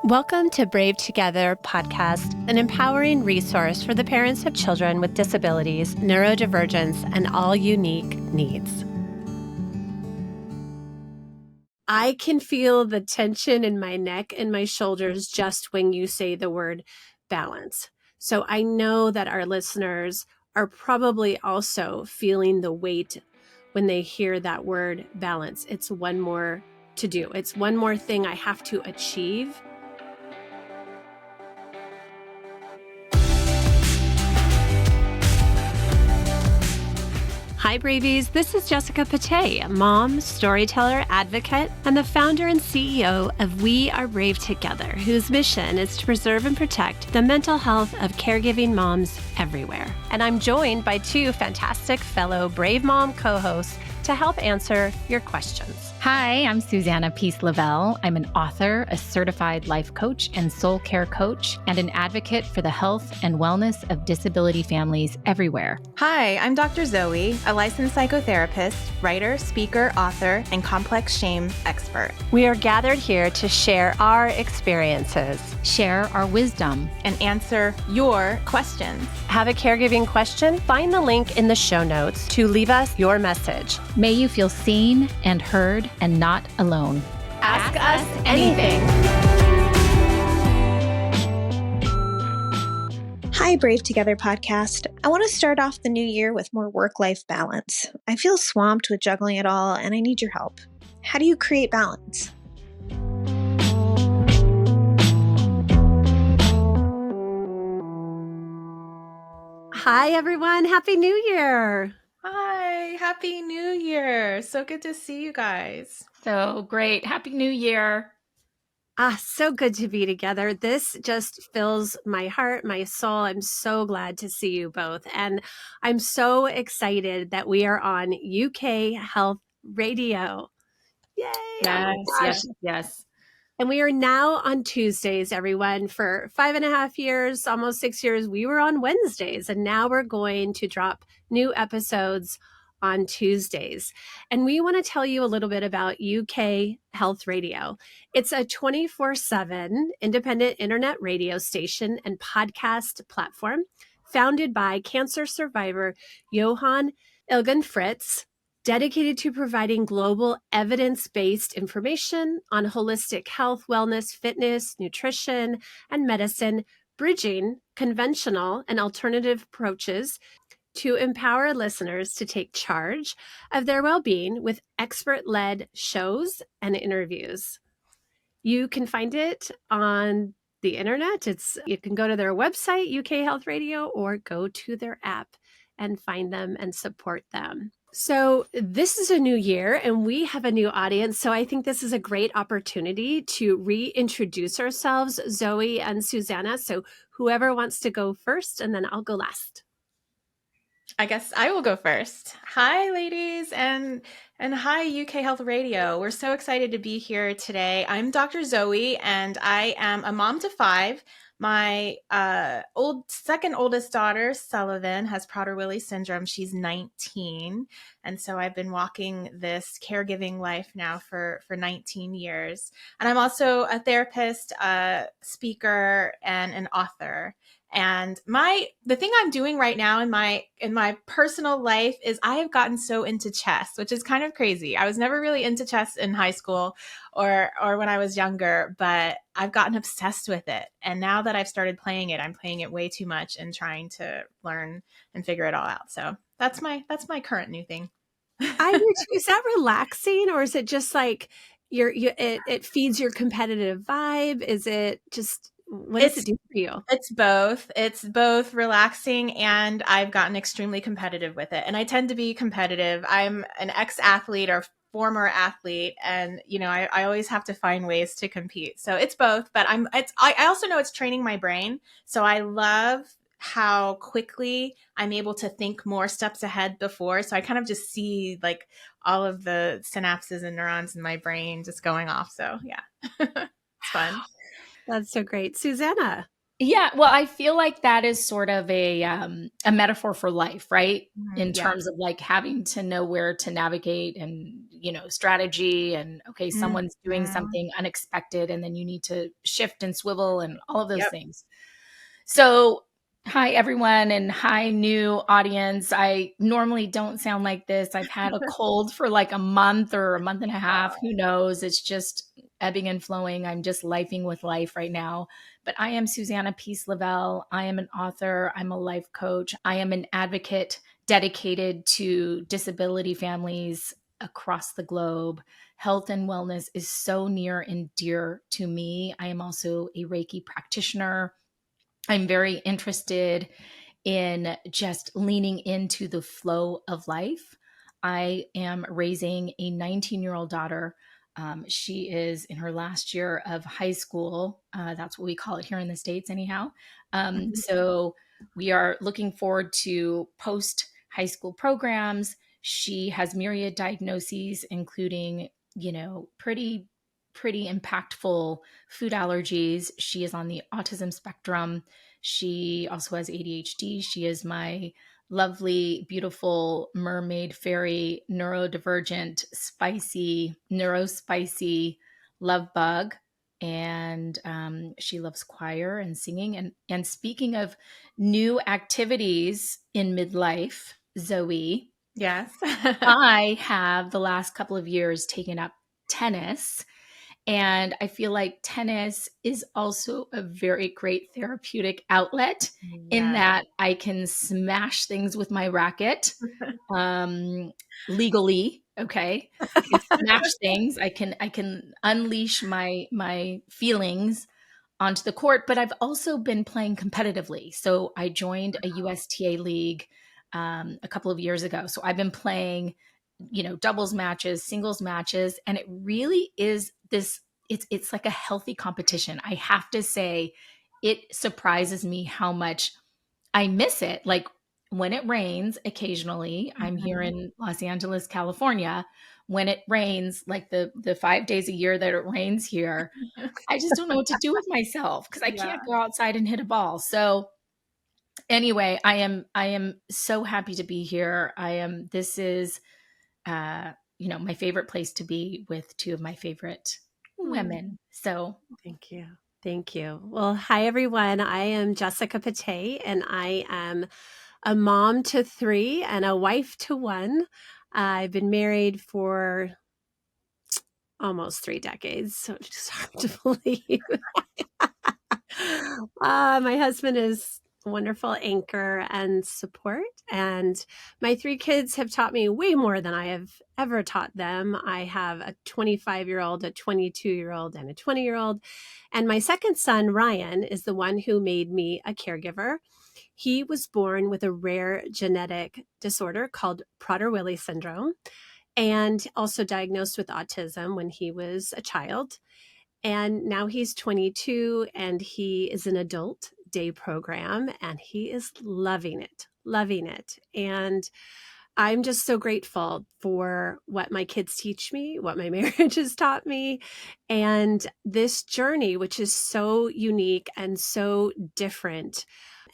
Welcome to Brave Together podcast, an empowering resource for the parents of children with disabilities, neurodivergence, and all unique needs. I can feel the tension in my neck and my shoulders just when you say the word balance. So I know that our listeners are probably also feeling the weight when they hear that word balance. It's one more to do. It's one more thing I have to achieve. Hi, Bravies. This is Jessica Patay, mom, storyteller, advocate, and the founder and CEO of We Are Brave Together, whose mission is to preserve and protect the mental health of caregiving moms everywhere. And I'm joined by two fantastic fellow Brave Mom co-hosts to help answer your questions. Hi, I'm Susanna Peace Lovell. I'm an author, a certified life coach and soul care coach, and an advocate for the health and wellness of disability families everywhere. Hi, I'm Dr. Zoe, a licensed psychotherapist, writer, speaker, author, and complex shame expert. We are gathered here to share our experiences, share our wisdom, and answer your questions. Have a caregiving question? Find the link in the show notes to leave us your message. May you feel seen and heard and not alone. Ask us anything. Hi, Brave Together podcast. I want to start off the new year with more work-life balance. I feel swamped with juggling it all, and I need your help. How do you create balance? Hi, everyone. Happy New Year. Hi, Happy New Year. So good to see you guys. So great. Happy New Year. So good to be together. This just fills my heart, my soul. I'm so glad to see you both. And I'm so excited that we are on UK Health Radio. Yay. Yes. And we are now on Tuesdays, everyone. For 5.5 years, almost 6 years, we were on Wednesdays. And now we're going to drop new episodes on Tuesdays. And we want to tell you a little bit about UK Health Radio. It's a 24/7 independent internet radio station and podcast platform founded by cancer survivor Johan Ilgen Fritz, dedicated to providing global evidence-based information on holistic health, wellness, fitness, nutrition, and medicine, bridging conventional and alternative approaches to empower listeners to take charge of their well-being with expert-led shows and interviews. You can find it on the internet. You can go to their website, UK Health Radio, or go to their app and find them and support them. So this is a new year and we have a new audience. So I think this is a great opportunity to reintroduce ourselves, Zoe and Susanna. So whoever wants to go first, and then I'll go last. I guess I will go first. Hi, ladies, and hi, UK Health Radio. We're so excited to be here today. I'm Dr. Zoe, and I am a mom to 5. My second oldest daughter, Sullivan, has Prader-Willi syndrome. She's 19, and so I've been walking this caregiving life now for 19 years. And I'm also a therapist, a speaker, and an author. And the thing I'm doing right now in my personal life is I have gotten so into chess, which is kind of crazy. I was never really into chess in high school or when I was younger, but I've gotten obsessed with it. And now that I've started playing it, I'm playing it way too much and trying to learn and figure it all out. So that's my current new thing. I do too. Is that relaxing, or is it just like it feeds your competitive vibe? Is it just, what does it do for you? It's both. It's both relaxing, and I've gotten extremely competitive with it. And I tend to be competitive. I'm an ex-athlete or former athlete, and I always have to find ways to compete. So it's both. But I also know it's training my brain. So I love how quickly I'm able to think more steps ahead before. So I kind of just see like all of the synapses and neurons in my brain just going off. So yeah, it's fun. That's so great. Susanna. Yeah, well, I feel like that is sort of a metaphor for life, right? In terms of like having to know where to navigate and, strategy and, okay, someone's doing Mhm. something unexpected and then you need to shift and swivel and all of those Yep. things. So, hi everyone, and hi new audience. I normally don't sound like this. I've had a cold for like a month or a month and a half. Who knows? It's just ebbing and flowing. I'm just lifing with life right now. But I am Susanna Peace Lovell. I am an author. I'm a life coach. I am an advocate dedicated to disability families across the globe. Health and wellness is so near and dear to me. I am also a Reiki practitioner. I'm very interested in just leaning into the flow of life. I am raising a 19-year-old daughter. She is in her last year of high school. That's what we call it here in the States, anyhow. So we are looking forward to post high school programs. She has myriad diagnoses, including, pretty impactful food allergies. She is on the autism spectrum. She also has ADHD. She is my lovely, beautiful mermaid fairy, neurodivergent, spicy, neurospicy love bug. And she loves choir and singing. And speaking of new activities in midlife, Zoe, Yes. I have the last couple of years taken up tennis. And I feel like tennis is also a very great therapeutic outlet in Yeah. that I can smash things with my racket legally. Okay. I can smash things. I can unleash my feelings onto the court, but I've also been playing competitively. So I joined a USTA league a couple of years ago. So I've been playing, doubles matches, singles matches, and it really is this. It's like a healthy competition. I have to say, it surprises me how much I miss it. Like when it rains occasionally, I'm here in Los Angeles, California. When it rains, like the 5 days a year that it rains here, I just don't know what to do with myself because I Yeah. can't go outside and hit a ball. So anyway, I am so happy to be here. This is my favorite place to be with two of my favorite women. So Thank you. Thank you. Well, hi, everyone. I am Jessica Patay, and I am a mom to 3 and a wife to 1. I've been married for almost 3 decades, so it's just hard to believe. My husband is a wonderful anchor and support, and my 3 kids have taught me way more than I have ever taught them. I have a 25-year-old, a 22-year-old, and a 20-year-old, and my second son, Ryan, is the one who made me a caregiver. He was born with a rare genetic disorder called Prader-Willi syndrome, and also diagnosed with autism when he was a child. And now he's 22 and he is an adult day program and he is loving it, loving it. And I'm just so grateful for what my kids teach me, what my marriage has taught me, and this journey, which is so unique and so different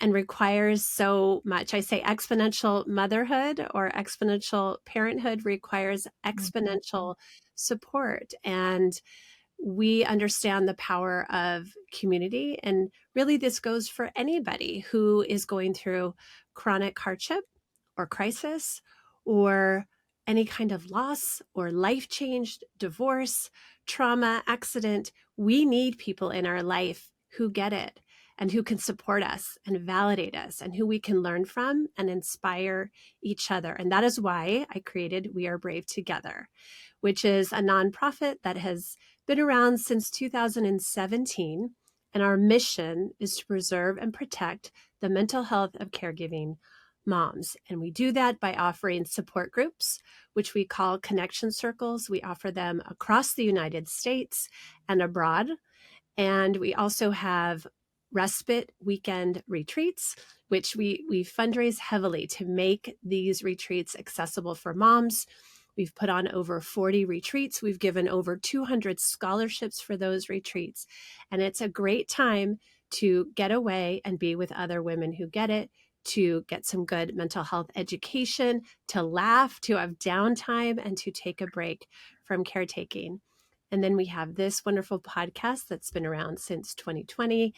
and requires so much. I say exponential motherhood or exponential parenthood requires exponential support. And we understand the power of community. And really, this goes for anybody who is going through chronic hardship or crisis or any kind of loss or life change, divorce, trauma, accident. We need people in our life who get it and who can support us and validate us and who we can learn from and inspire each other. And that is why I created We Are Brave Together, which is a nonprofit that has been around since 2017. And our mission is to preserve and protect the mental health of caregiving moms. And we do that by offering support groups, which we call connection circles. We offer them across the United States and abroad. And we also have respite weekend retreats, which we fundraise heavily to make these retreats accessible for moms. We've put on over 40 retreats. We've given over 200 scholarships for those retreats. And it's a great time to get away and be with other women who get it, to get some good mental health education, to laugh, to have downtime, and to take a break from caretaking. And then we have this wonderful podcast that's been around since 2020.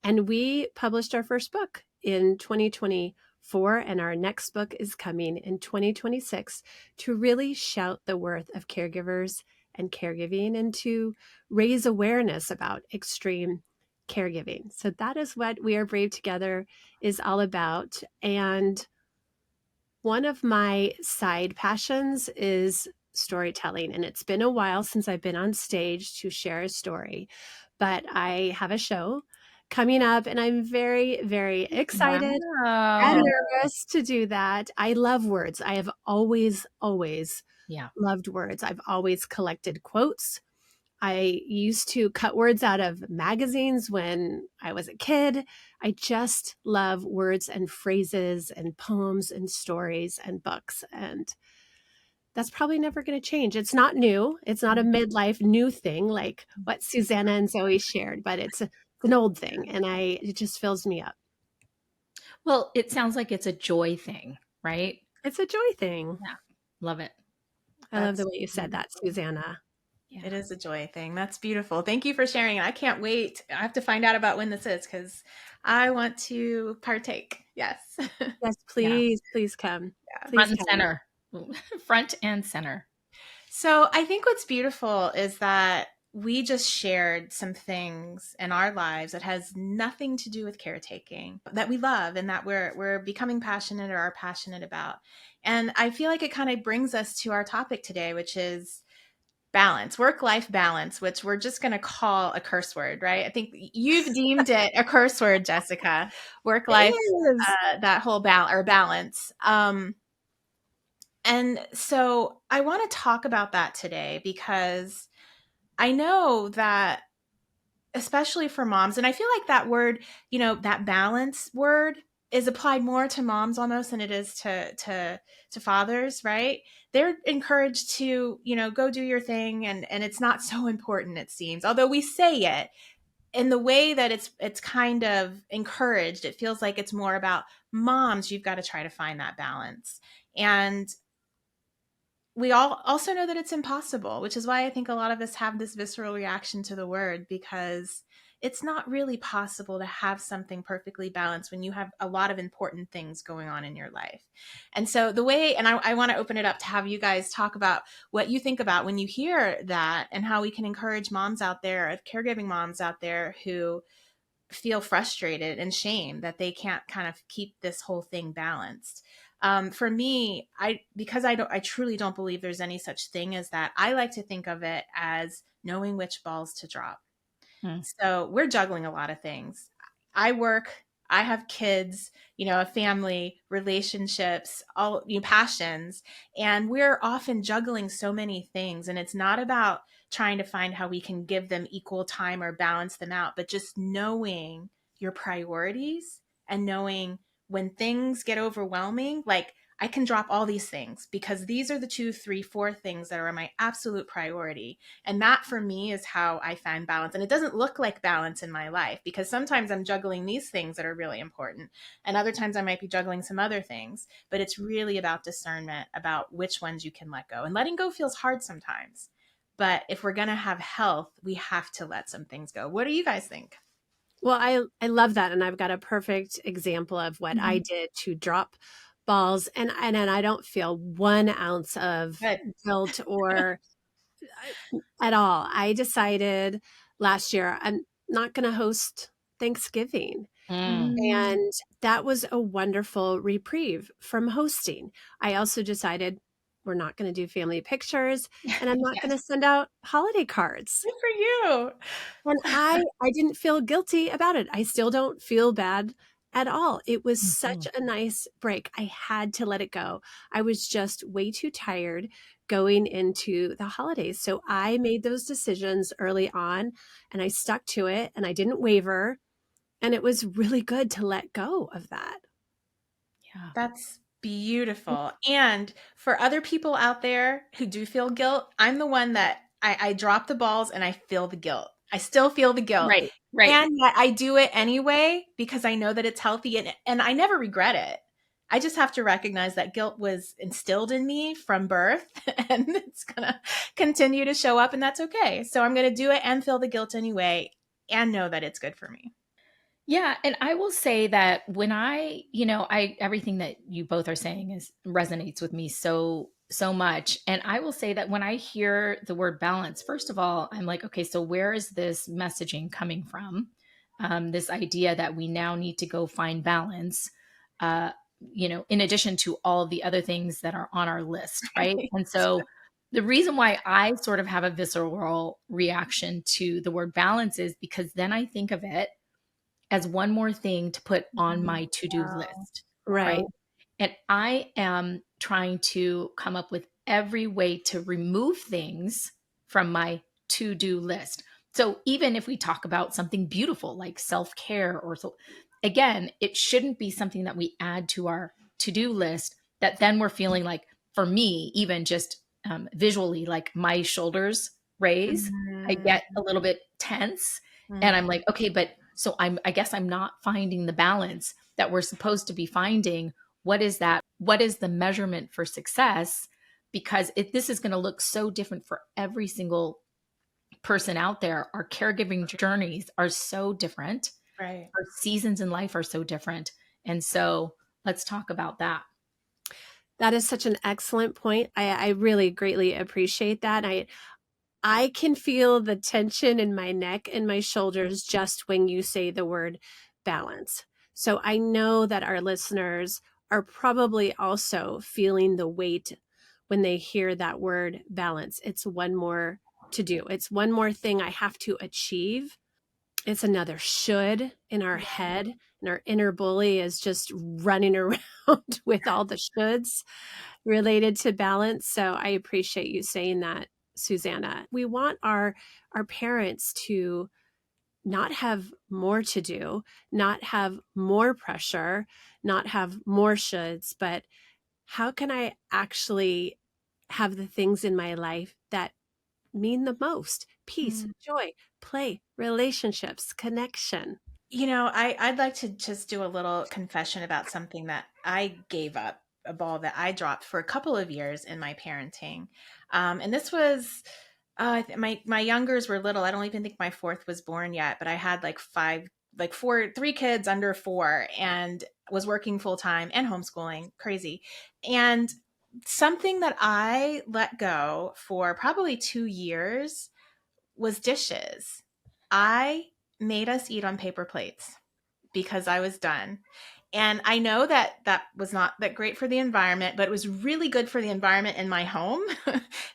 And we published our first book in 2024, and our next book is coming in 2026 to really shout the worth of caregivers and caregiving and to raise awareness about extreme caregiving. So that is what We Are Brave Together is all about. And one of my side passions is storytelling. And it's been a while since I've been on stage to share a story, but I have a show coming up and I'm very, very excited and Wow. nervous to do that. I love words. I have always Yeah. loved words. I've always collected quotes. I used to cut words out of magazines when I was a kid. I just love words and phrases and poems and stories and books. And that's probably never going to change. It's not new. It's not a midlife new thing like what Susanna and Zoe shared, but it's an old thing. And it just fills me up. Well, it sounds like it's a joy thing, right? It's a joy thing. Yeah. Love it. I love the way you said that, Susanna. Yeah. It is a joy thing. That's beautiful. Thank you for sharing it. I can't wait. I have to find out about when this is because I want to partake. Yes. Yes, please, please come. Yeah. Please Front and come. center. Front and center. So I think what's beautiful is that we just shared some things in our lives that has nothing to do with caretaking that we love and that we're becoming passionate or are passionate about. And I feel like it kind of brings us to our topic today, which is balance, work-life balance, which we're just going to call a curse word, right? I think you've deemed it a curse word, Jessica. Work-life, that whole balance. And so I want to talk about that today because I know that especially for moms, and I feel like that word, that balance word is applied more to moms almost than it is to fathers, right? They're encouraged to, go do your thing and it's not so important, it seems. Although we say it in the way that it's kind of encouraged, it feels like it's more about moms, you've got to try to find that balance. And we all also know that it's impossible, which is why I think a lot of us have this visceral reaction to the word, because it's not really possible to have something perfectly balanced when you have a lot of important things going on in your life. And so I want to open it up to have you guys talk about what you think about when you hear that and how we can encourage moms out there, caregiving moms out there who feel frustrated and shame that they can't kind of keep this whole thing balanced. For me, I truly don't believe there's any such thing as that. I like to think of it as knowing which balls to drop. So we're juggling a lot of things. I work, I have kids, a family, relationships, all passions, and we're often juggling so many things. And it's not about trying to find how we can give them equal time or balance them out, but just knowing your priorities and knowing when things get overwhelming, like I can drop all these things because these are the 2, 3, 4 things that are my absolute priority. And that for me is how I find balance. And it doesn't look like balance in my life because sometimes I'm juggling these things that are really important. And other times I might be juggling some other things, but it's really about discernment about which ones you can let go. And letting go feels hard sometimes. But if we're going to have health, we have to let some things go. What do you guys think? Well, I love that. And I've got a perfect example of what I did to drop balls. And I don't feel 1 ounce of guilt or at all. I decided last year I'm not going to host Thanksgiving. And that was a wonderful reprieve from hosting. I also decided we're not going to do family pictures and I'm not going to send out holiday cards. Good for you. And I didn't feel guilty about it. I still don't feel bad at all. It was such a nice break. I had to let it go. I was just way too tired going into the holidays. So I made those decisions early on and I stuck to it and I didn't waver. And it was really good to let go of that. Yeah. That's beautiful. And for other people out there who do feel guilt, I'm the one that I drop the balls and I feel the guilt. I still feel the guilt. Right. Right. And yet I do it anyway because I know that it's healthy and I never regret it. I just have to recognize that guilt was instilled in me from birth and it's going to continue to show up and that's okay. So I'm going to do it and feel the guilt anyway and know that it's good for me. Yeah, and I will say that when I everything that you both are saying resonates with me so much. And I will say that when I hear the word balance, first of all, I'm like, okay, so where is this messaging coming from? This idea that we now need to go find balance, in addition to all of the other things that are on our list, right? And so the reason why I sort of have a visceral reaction to the word balance is because then I think of it as one more thing to put on my to-do list, right? And I am trying to come up with every way to remove things from my to-do list. So even if we talk about something beautiful like self-care or so, again, it shouldn't be something that we add to our to-do list that then we're feeling like, for me, even just visually, like my shoulders raise, I get a little bit tense and I'm like, okay, but so I guess I'm not finding the balance that we're supposed to be finding. What is that? What is the measurement for success? Because this is going to look so different for every single person out there. Our caregiving journeys are so different. Right. Our seasons in life are so different. And so let's talk about that. That is such an excellent point. I really greatly appreciate that. I can feel the tension in my neck and my shoulders just when you say the word balance. So I know that our listeners are probably also feeling the weight when they hear that word balance. It's one more to do. It's one more thing I have to achieve. It's another should in our head, and our inner bully is just running around with all the shoulds related to balance. So I appreciate you saying that, Susanna. We want our parents to not have more to do, not have more pressure, not have more shoulds, but how can I actually have the things in my life that mean the most? Peace, joy, play, relationships, connection. I'd like to just do a little confession about something that I gave up, a ball that I dropped for a couple of years in my parenting. And this was, my youngers were little. I don't even think my fourth was born yet, but I had three kids under 4 and was working full time and homeschooling, crazy. And something that I let go for probably 2 years was dishes. I made us eat on paper plates because I was done. And I know that that was not that great for the environment, but it was really good for the environment in my home.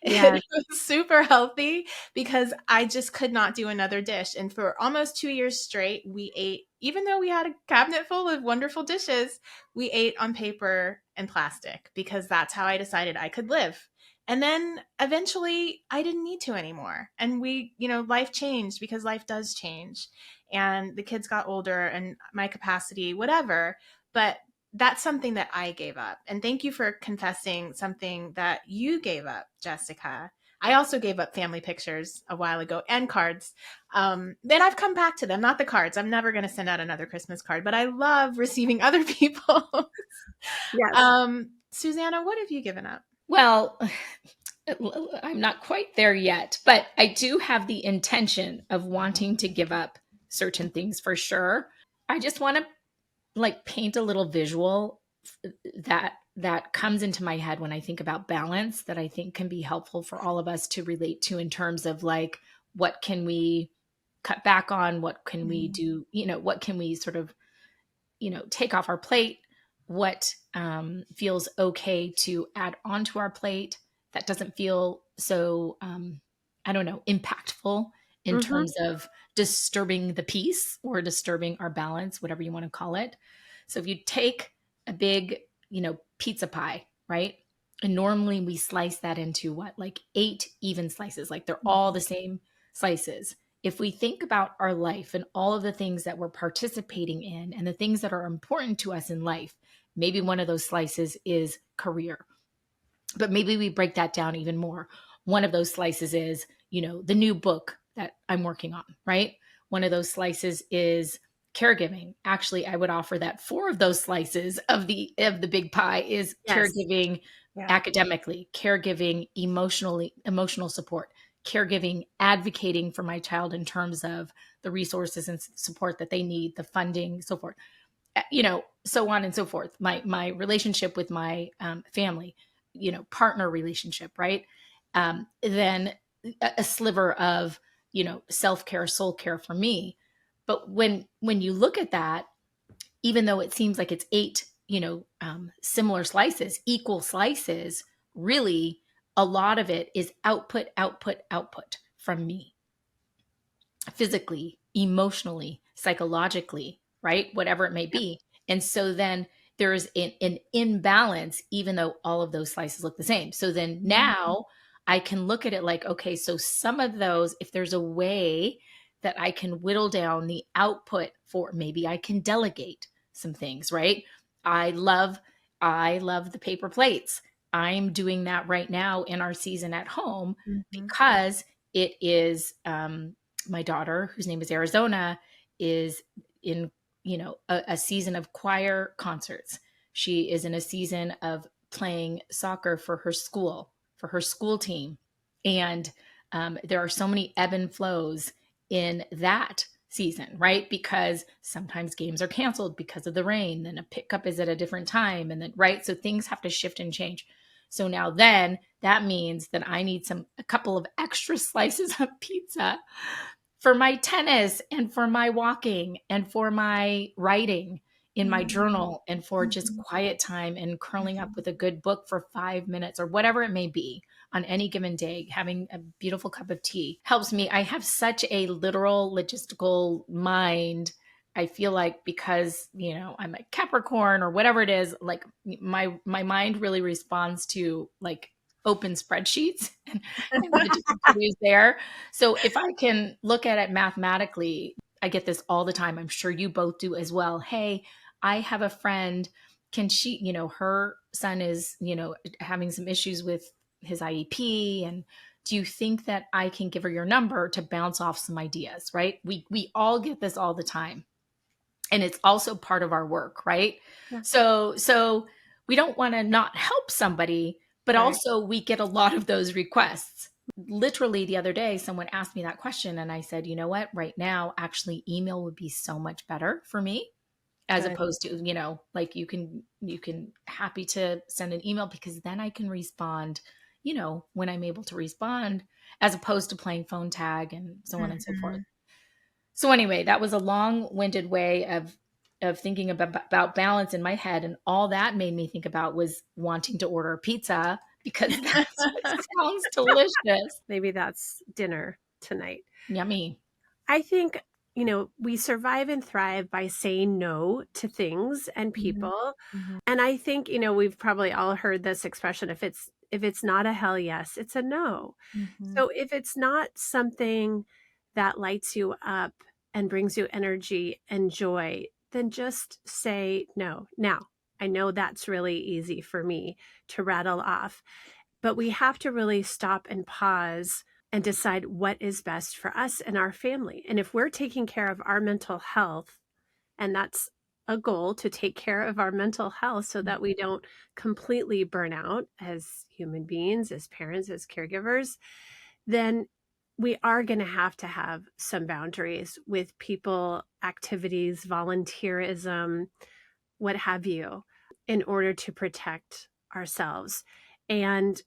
Yeah. It was super healthy because I just could not do another dish. And for almost 2 years straight, we ate, even though we had a cabinet full of wonderful dishes, we ate on paper and plastic because that's how I decided I could live. And then eventually I didn't need to anymore. And life changed because life does change. And the kids got older and my capacity, whatever. But that's something that I gave up. And thank you for confessing something that you gave up, Jessica. I also gave up family pictures a while ago and cards. Then I've come back to them, not the cards. I'm never going to send out another Christmas card, but I love receiving other people. Yes. Susanna, what have you given up? Well, I'm not quite there yet, but I do have the intention of wanting to give up certain things for sure. I just want to paint a little visual that comes into my head when I think about balance that I think can be helpful for all of us to relate to in terms of what can we cut back on? What can we do? What can we sort of, take off our plate? What feels okay to add onto our plate that doesn't feel so, impactful in terms of disturbing the peace or disturbing our balance, whatever you want to call it. So if you take a big, pizza pie, right? And normally we slice that into 8 even slices, they're all the same slices. If we think about our life and all of the things that we're participating in and the things that are important to us in life, maybe one of those slices is career, but maybe we break that down even more. One of those slices is, the new book that I'm working on, right? One of those slices is caregiving. Actually, I would offer that 4 of those slices of the big pie is Yes. caregiving Yeah. academically, caregiving emotional support, caregiving advocating for my child in terms of the resources and support that they need, the funding, so forth, so on and so forth. My relationship with my family, partner relationship, right? Then a sliver of, self-care, soul care for me. But when you look at that, even though it seems like it's 8, similar slices, equal slices, really a lot of it is output, output, output from me, physically, emotionally, psychologically, right? Whatever it may be. And so then there's an imbalance, even though all of those slices look the same. So then now I can look at it like, okay, so some of those, if there's a way that I can whittle down the output for, maybe I can delegate some things, right? I love the paper plates. I'm doing that right now in our season at home because it is, my daughter, whose name is Arizona, is in, a season of choir concerts. She is in a season of playing soccer for her school team. And there are so many ebb and flows in that season, right? Because sometimes games are canceled because of the rain, then a pickup is at a different time, and then, right? So things have to shift and change. So now then that means that I need a couple of extra slices of pizza for my tennis and for my walking and for my writing in my journal and for just quiet time and curling up with a good book for 5 minutes or whatever it may be on any given day. Having a beautiful cup of tea helps me. I have such a literal logistical mind. I feel like because, I'm a Capricorn or whatever it is, like my mind really responds to like open spreadsheets and the different to-dos there. So if I can look at it mathematically, I get this all the time. I'm sure you both do as well. Hey, I have a friend. Can she, her son is, having some issues with his IEP. And do you think that I can give her your number to bounce off some ideas, right? We all get this all the time. And it's also part of our work, right? Yeah. So we don't want to not help somebody, but Right. also we get a lot of those requests. Literally the other day, someone asked me that question and I said, you know what, right now, actually email would be so much better for me as Good. opposed to, like you can happy to send an email because then I can respond, when I'm able to respond, as opposed to playing phone tag and so on and so forth. So anyway, that was a long-winded way of thinking about balance in my head. And all that made me think about was wanting to order a pizza because that sounds delicious. Maybe that's dinner tonight. Yummy. I think, we survive and thrive by saying no to things and people. And I think, we've probably all heard this expression, if it's not a hell yes, it's a no. So if it's not something that lights you up and brings you energy and joy, then just say no. Now, I know that's really easy for me to rattle off, but we have to really stop and pause and decide what is best for us and our family. And if we're taking care of our mental health, and that's a goal, to take care of our mental health so that we don't completely burn out as human beings, as parents, as caregivers, then we are going to have some boundaries with people, activities, volunteerism, what have you, in order to protect ourselves. And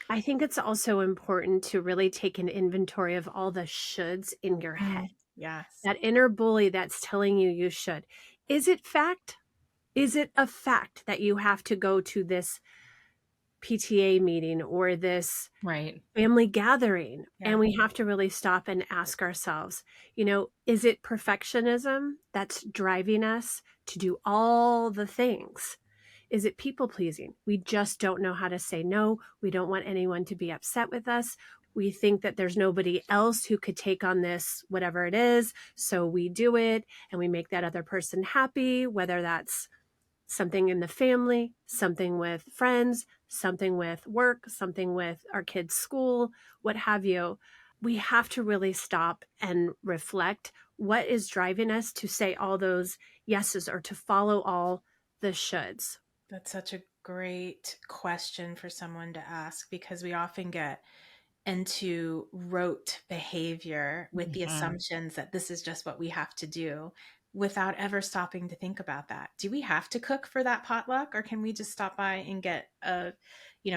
I think it's also important to really take an inventory of all the shoulds in your head. Yes. That inner bully that's telling you should. Is it fact? Is it a fact that you have to go to this PTA meeting or this Right. family gathering? Yeah. And we have to really stop and ask ourselves, is it perfectionism that's driving us to do all the things? Is it people pleasing? We just don't know how to say no. We don't want anyone to be upset with us. We think that there's nobody else who could take on this, whatever it is. So we do it and we make that other person happy, whether that's something in the family, something with friends, something with work, something with our kids' school, what have you. we have to really stop and reflect what is driving us to say all those yeses or to follow all the shoulds. That's such a great question for someone to ask, because we often get into rote behavior with the assumptions that this is just what we have to do without ever stopping to think about that. Do we have to cook for that potluck, or can we just stop by and get a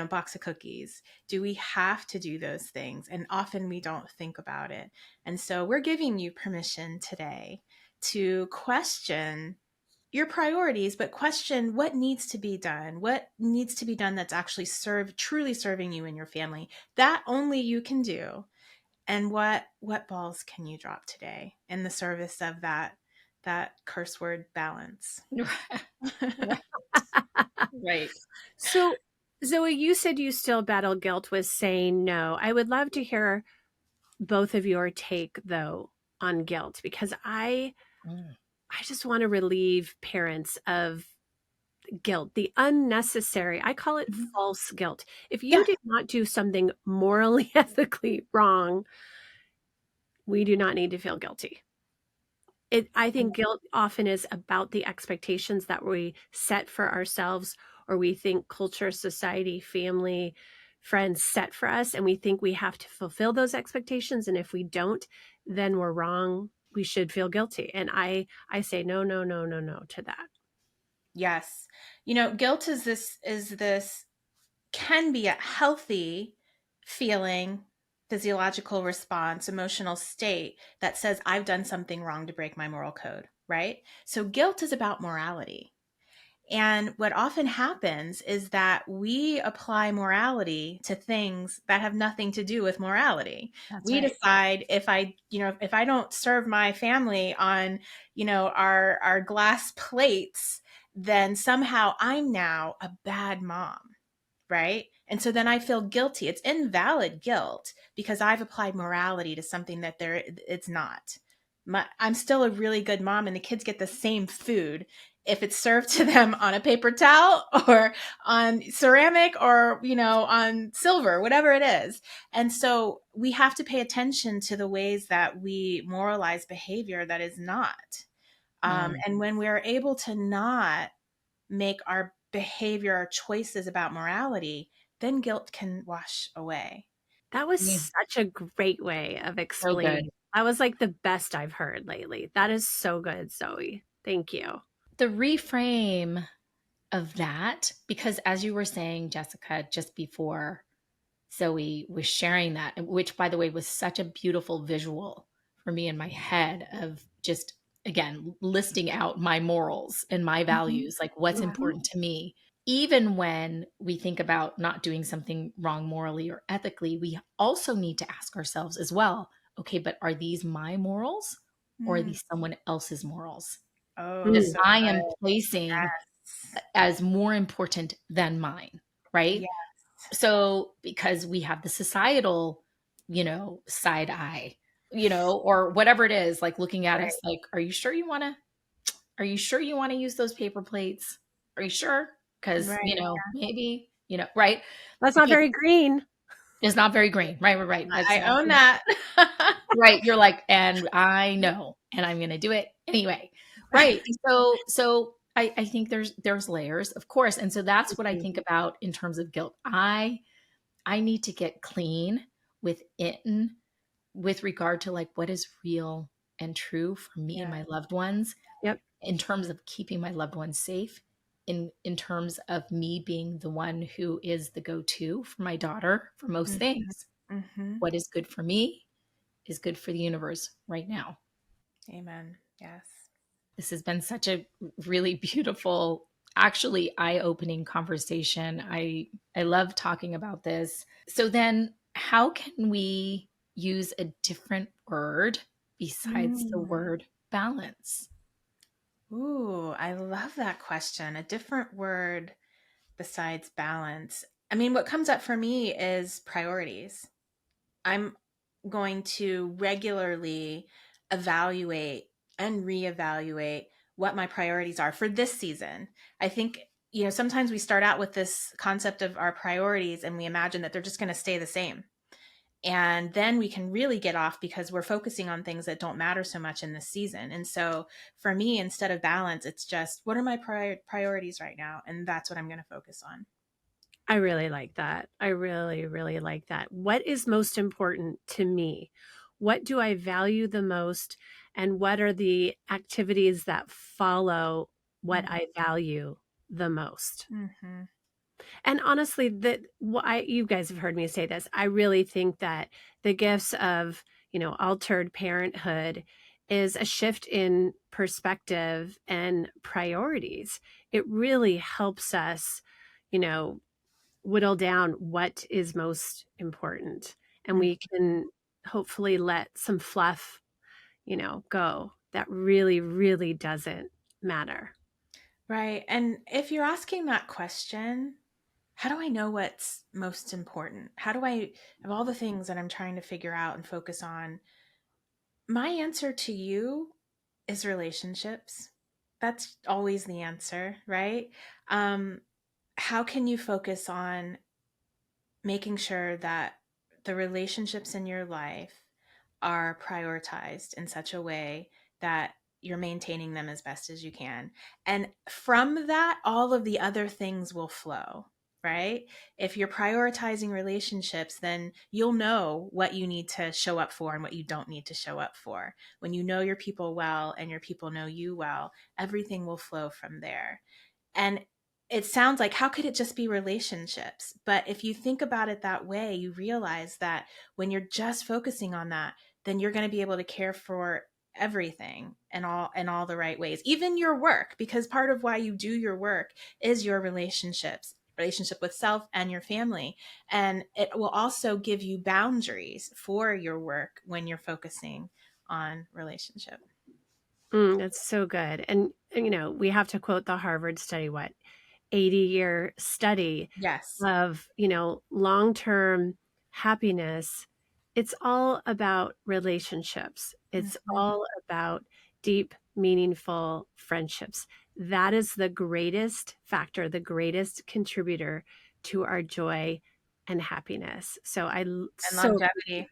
box of cookies? Do we have to do those things? And often we don't think about it. And so we're giving you permission today to question your priorities, but question what needs to be done. What needs to be done that's actually truly serving you and your family, that only you can do. And what balls can you drop today in the service of that curse word balance? Right. So, Zoe, you said you still battle guilt with saying no. I would love to hear both of your take, though, on guilt, because I just want to relieve parents of guilt, the unnecessary, I call it false guilt. If you did not do something morally, ethically wrong, we do not need to feel guilty. I think guilt often is about the expectations that we set for ourselves, or we think culture, society, family, friends set for us, and we think we have to fulfill those expectations. And if we don't, then we're wrong. We should feel guilty. And I say no, no, no, no, no to that. Yes. Guilt is this can be a healthy feeling, physiological response, emotional state that says I've done something wrong to break my moral code, right? So guilt is about morality. And what often happens is that we apply morality to things that have nothing to do with morality. We decide if I don't serve my family on, our glass plates, then somehow I'm now a bad mom, right? And so then I feel guilty. It's invalid guilt because I've applied morality to something that it's not. I'm still a really good mom, and the kids get the same food if it's served to them on a paper towel or on ceramic or, on silver, whatever it is. And so we have to pay attention to the ways that we moralize behavior that is not. And when we're able to not make our behavior, our choices about morality, then guilt can wash away. That was such a great way of explaining. good. That was like the best I've heard lately. That is so good, Zoe. Thank you. The reframe of that, because as you were saying, Jessica, just before Zoe was sharing that, which by the way was such a beautiful visual for me in my head of just, again, listing out my morals and my values, like what's important to me. Even when we think about not doing something wrong morally or ethically, we also need to ask ourselves as well, okay, but are these my morals or are these someone else's morals that So I am placing as more important than mine, right? Yes. So because we have the societal, side eye, or whatever it is, like looking at us like, are you sure you want to use those paper plates? Are you sure? Because, maybe, right? That's not very green. It's not very green. Right. I own that. Right. You're like, and I know, and I'm going to do it anyway. Right. So I think there's layers, of course. And so that's what I think about in terms of guilt. I need to get clean with regard to like what is real and true for me and my loved ones. Yep. In terms of keeping my loved ones safe, in terms of me being the one who is the go-to for my daughter for most things. What is good for me is good for the universe right now. Amen. Yes. This has been such a really beautiful, actually eye-opening conversation. I love talking about this. So then how can we use a different word besides the word balance? Ooh, I love that question. A different word besides balance. I mean, what comes up for me is priorities. I'm going to regularly evaluate and reevaluate what my priorities are for this season. I think, sometimes we start out with this concept of our priorities and we imagine that they're just going to stay the same. And then we can really get off because we're focusing on things that don't matter so much in this season. And so for me, instead of balance, it's just, what are my priorities right now? And that's what I'm going to focus on. I really like that. I really, really like that. What is most important to me? What do I value the most? And what are the activities that follow what I value the most? Mm-hmm. And honestly, you guys have heard me say this. I really think that the gifts of, altered parenthood is a shift in perspective and priorities. It really helps us, whittle down what is most important. And we can hopefully let some fluff, go that really, really doesn't matter. Right. And if you're asking that question, how do I know what's most important? How do I, of all the things that I'm trying to figure out and focus on, my answer to you is relationships. That's always the answer, right? How can you focus on making sure that the relationships in your life are prioritized in such a way that you're maintaining them as best as you can? And from that, all of the other things will flow, right? If you're prioritizing relationships, then you'll know what you need to show up for and what you don't need to show up for. When you know your people well and your people know you well, everything will flow from there. And it sounds like, how could it just be relationships? But if you think about it that way, you realize that when you're just focusing on that, then you're going to be able to care for everything and all the right ways, even your work, because part of why you do your work is your relationship with self and your family. And it will also give you boundaries for your work when you're focusing on relationship. That's so good. And, we have to quote the Harvard study, 80-year study Yes. of, long-term happiness. It's all about relationships. It's all about deep, meaningful friendships. That is the greatest factor, the greatest contributor to our joy and happiness. So And longevity.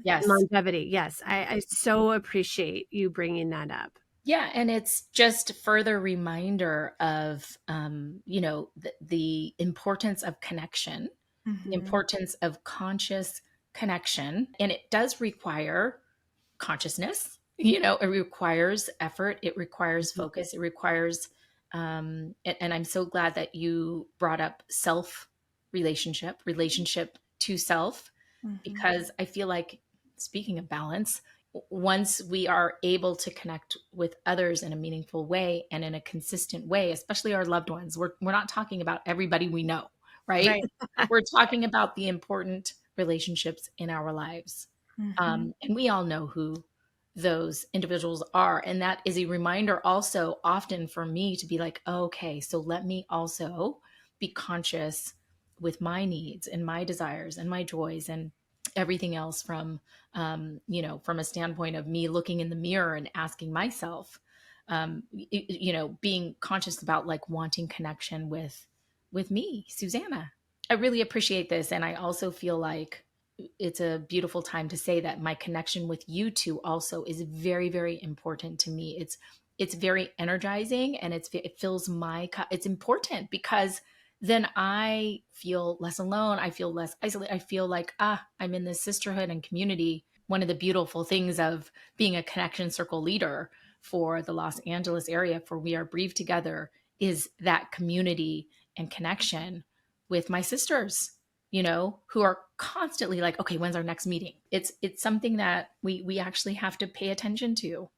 Yes. longevity. Yes. I so appreciate you bringing that up. Yeah, and it's just further reminder of, the importance of connection, the importance of conscious connection, and it does require consciousness. It requires effort, it requires focus, it requires, and I'm so glad that you brought up relationship to self, because I feel like, speaking of balance, once we are able to connect with others in a meaningful way and in a consistent way, especially our loved ones, we're not talking about everybody we know, right? We're talking about the important relationships in our lives. And we all know who those individuals are. And that is a reminder also often for me to be like, okay, so let me also be conscious with my needs and my desires and my joys and everything else from, from a standpoint of me looking in the mirror and asking myself, being conscious about like wanting connection with me, Susanna. I really appreciate this. And I also feel like it's a beautiful time to say that my connection with you two also is very, very important to me. It's very energizing, and it fills my cup. It's important because then I feel less alone. I feel less isolated. I feel like, I'm in this sisterhood and community. One of the beautiful things of being a connection circle leader for the Los Angeles area for We Are Breathe Together is that community and connection with my sisters, who are constantly like, okay, when's our next meeting? It's something that we actually have to pay attention to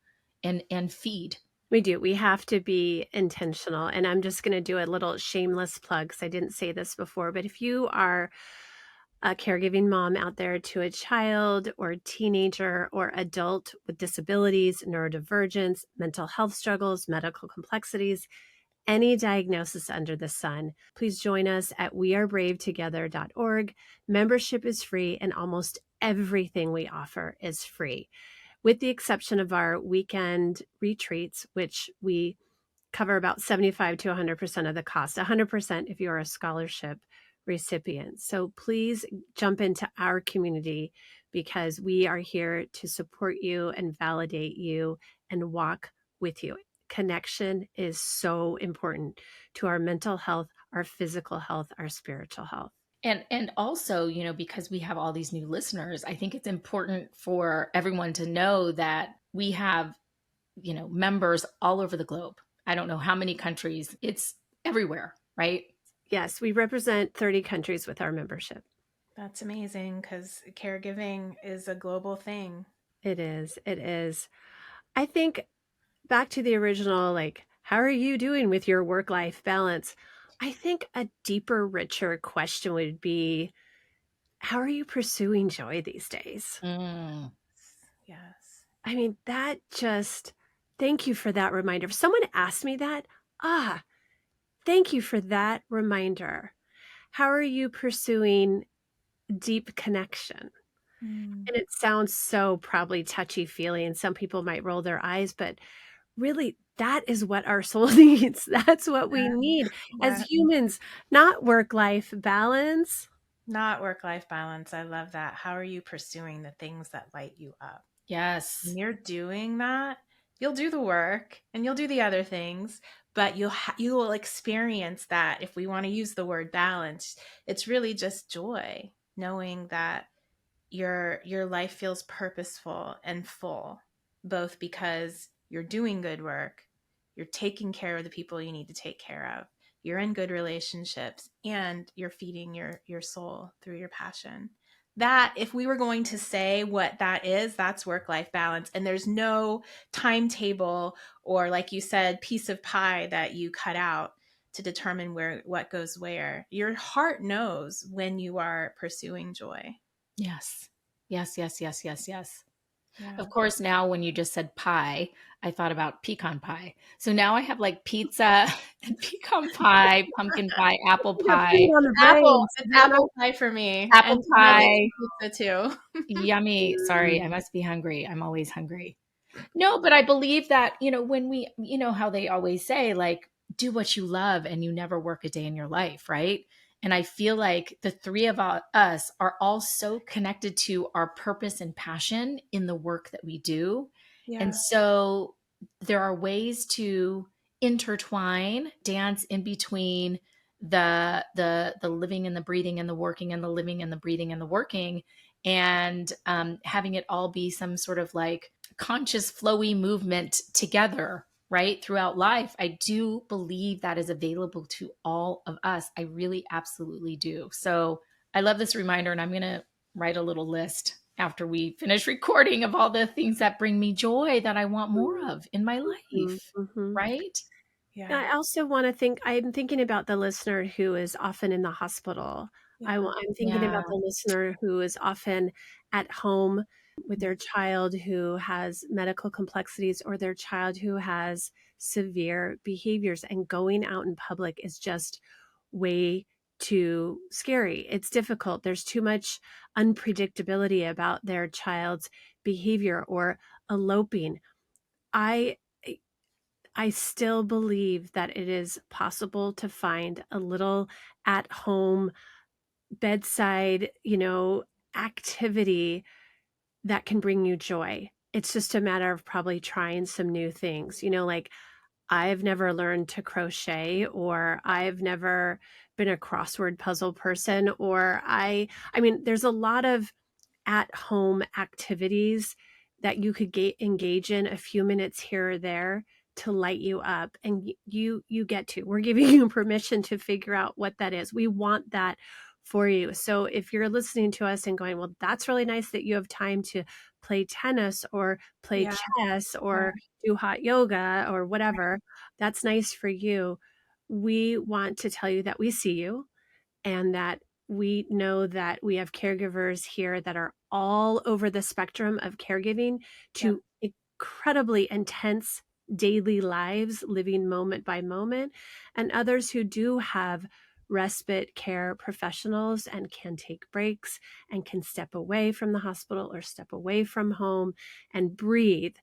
and feed. We do. We have to be intentional. And I'm just going to do a little shameless plug because I didn't say this before. But if you are a caregiving mom out there to a child or teenager or adult with disabilities, neurodivergence, mental health struggles, medical complexities, any diagnosis under the sun, please join us at wearebravetogether.org. Membership is free, and almost everything we offer is free, with the exception of our weekend retreats, which we cover about 75 to 100% of the cost, 100% if you're a scholarship recipients. So please jump into our community because we are here to support you and validate you and walk with you. Connection is so important to our mental health, our physical health, our spiritual health. And also, because we have all these new listeners, I think it's important for everyone to know that we have, members all over the globe. I don't know how many countries. It's everywhere, right? Yes, we represent 30 countries with our membership. That's amazing because caregiving is a global thing. It is. It is. I think back to the original, like, how are you doing with your work-life balance? I think a deeper, richer question would be, how are you pursuing joy these days? Yes. I mean, thank you for that reminder. If someone asked me that, thank you for that reminder. How are you pursuing deep connection? And it sounds so probably touchy-feely, and some people might roll their eyes, but really, that is what our soul needs. That's what we need as humans, not work-life balance. Not work-life balance. I love that. How are you pursuing the things that light you up? Yes. When you're doing that, you'll do the work and you'll do the other things, but you will experience that. If we want to use the word balance, it's really just joy, knowing that your life feels purposeful and full, both because you're doing good work, you're taking care of the people you need to take care of, you're in good relationships, and you're feeding your soul through your passion. That, if we were going to say what that is, that's work-life balance. And there's no timetable or, like you said, piece of pie that you cut out to determine what goes where. Your heart knows when you are pursuing joy. Yes. Yes, yes, yes, yes, yes. Yeah. Of course, now when you just said pie, I thought about pecan pie. So now I have like pizza and pecan pie, pumpkin pie, apple pie, Apple pie for me. apple And pie. pizza too. Yummy. Sorry, I must be hungry. I'm always hungry. No, but I believe that, when we, how they always say, like, do what you love and you never work a day in your life, right? And I feel like the three of us are all so connected to our purpose and passion in the work that we do. Yeah. And so there are ways to intertwine, dance in between the living and the breathing and the working and the living and the breathing and the working, and having it all be some sort of like conscious flowy movement together, right, throughout life. I do believe that is available to all of us. I really absolutely do. So I love this reminder, and I'm going to write a little list after we finish recording of all the things that bring me joy that I want more of in my life. Right? Yeah. I also want to I'm thinking about the listener who is often in the hospital. Yeah. I'm thinking about the listener who is often at home with their child who has medical complexities, or their child who has severe behaviors, and going out in public is just way too scary. It's difficult. There's too much unpredictability about their child's behavior or eloping. I still believe that it is possible to find a little at home bedside, activity that can bring you joy. It's just a matter of probably trying some new things. Like, I've never learned to crochet, or I've never been a crossword puzzle person, or I mean, there's a lot of at home activities that you could engage in a few minutes here or there to light you up, and we're giving you permission to figure out what that is. We want that for you. So if you're listening to us and going, well, that's really nice that you have time to play tennis or play chess or do hot yoga or whatever, that's nice for you. We want to tell you that we see you, and that we know that we have caregivers here that are all over the spectrum of caregiving to incredibly intense daily lives, living moment by moment, and others who do have respite care professionals and can take breaks and can step away from the hospital or step away from home and breathe.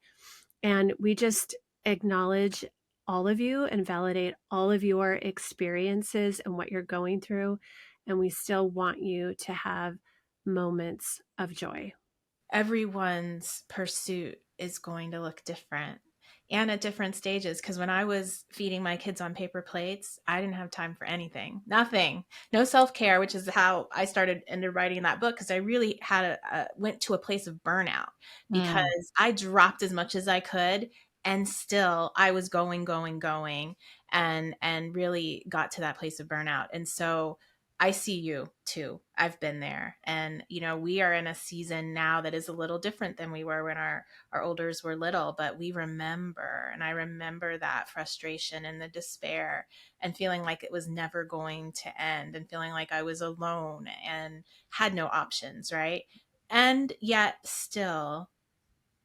And we just acknowledge all of you and validate all of your experiences and what you're going through. and we still want you to have moments of joy. Everyone's pursuit is going to look different and at different stages. Because when I was feeding my kids on paper plates, I didn't have time for anything, nothing, no self-care, which is how I started into writing that book. Because I really had went to a place of burnout because I dropped as much as I could. And still I was going, and really got to that place of burnout. And so I see you too. I've been there. And, we are in a season now that is a little different than we were when our olders were little, but we remember, and I remember that frustration and the despair and feeling like it was never going to end and feeling like I was alone and had no options, right? And yet still,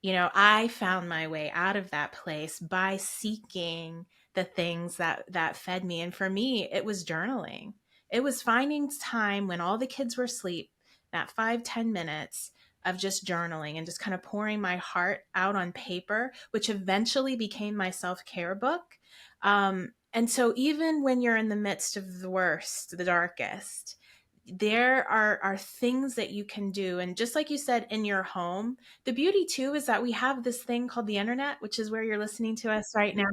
I found my way out of that place by seeking the things that fed me. And for me, it was journaling. It was finding time when all the kids were asleep, that 5-10 minutes of just journaling and just kind of pouring my heart out on paper, which eventually became my self-care book. And so even when you're in the midst of the worst, the darkest, there are things that you can do. And just like you said, in your home, the beauty too is that we have this thing called the internet, which is where you're listening to us right now.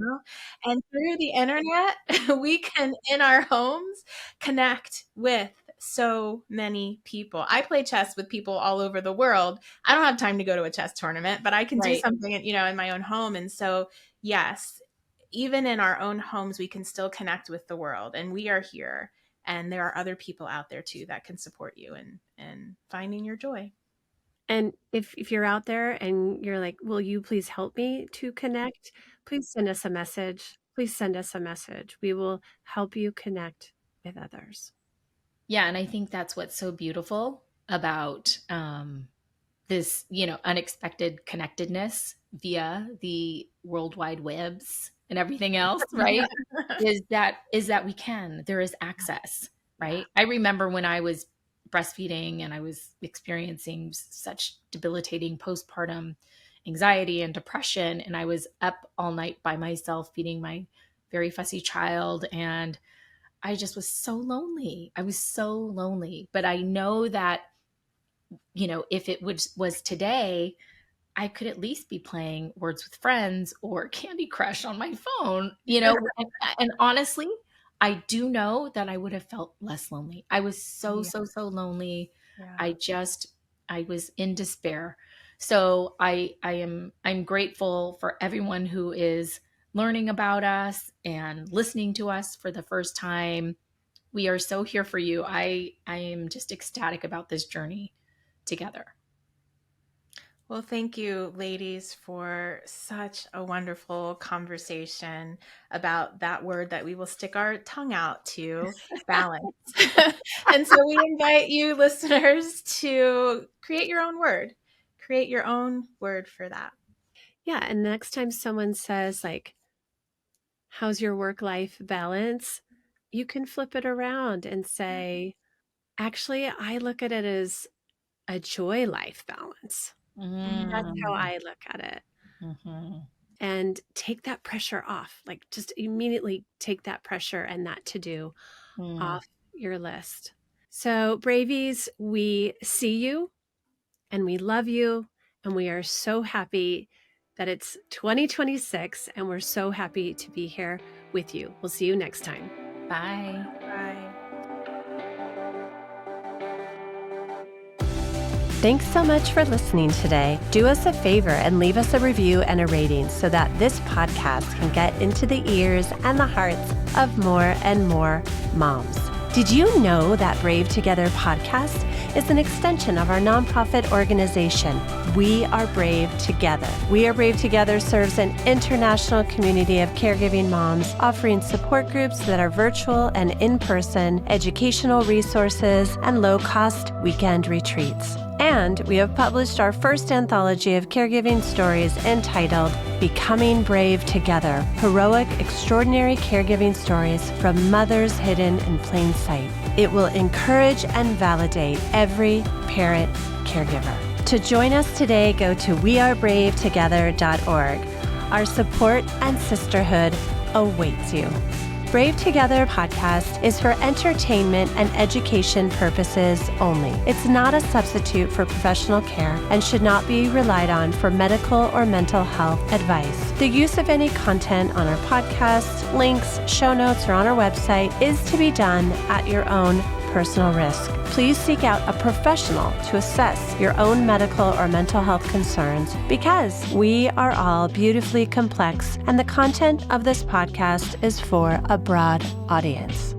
And through the internet, we can, in our homes, connect with so many people. I play chess with people all over the world. I don't have time to go to a chess tournament, but I can do something, in my own home. And so, yes, even in our own homes, we can still connect with the world, and we are here. And there are other people out there too that can support you in finding your joy. And if you're out there and you're like, will you please help me to connect? Please send us a message. Please send us a message. We will help you connect with others. Yeah. And I think that's what's so beautiful about this, unexpected connectedness via the World Wide Webs and everything else, right? is that there is access, right? I remember when I was breastfeeding and I was experiencing such debilitating postpartum anxiety and depression, and I was up all night by myself feeding my very fussy child, and I just was so lonely. I was so lonely. But I know that, if it was today, I could at least be playing Words with Friends or Candy Crush on my phone, and honestly, I do know that I would have felt less lonely. I was so lonely. Yeah. I was in despair. So I'm grateful for everyone who is learning about us and listening to us for the first time. We are so here for you. I am just ecstatic about this journey together. Well, thank you, ladies, for such a wonderful conversation about that word that we will stick our tongue out to, balance. And so we invite you, listeners, to create your own word. Create your own word for that. Yeah. And next time someone says, like, how's your work-life balance? You can flip it around and say, actually, I look at it as a joy life balance. That's how I look at it. Mm-hmm. And take that pressure off. Like, just immediately take that pressure and that to-do off your list. So, Bravies, we see you and we love you, and we are so happy that it's 2026, and we're so happy to be here with you. We'll see you next time. Bye. Bye. Thanks so much for listening today. Do us a favor and leave us a review and a rating so that this podcast can get into the ears and the hearts of more and more moms. Did you know that Brave Together podcast is an extension of our nonprofit organization, We Are Brave Together? We Are Brave Together serves an international community of caregiving moms, offering support groups that are virtual and in-person, educational resources, and low-cost weekend retreats. And we have published our first anthology of caregiving stories entitled Becoming Brave Together, Heroic, Extraordinary Caregiving Stories from Mothers Hidden in Plain Sight. It will encourage and validate every parent caregiver. To join us today, go to wearebravetogether.org. Our support and sisterhood awaits you. Brave Together podcast is for entertainment and education purposes only. It's not a substitute for professional care and should not be relied on for medical or mental health advice. The use of any content on our podcast, links, show notes, or on our website is to be done at your own personal risk. Please seek out a professional to assess your own medical or mental health concerns, because we are all beautifully complex and the content of this podcast is for a broad audience.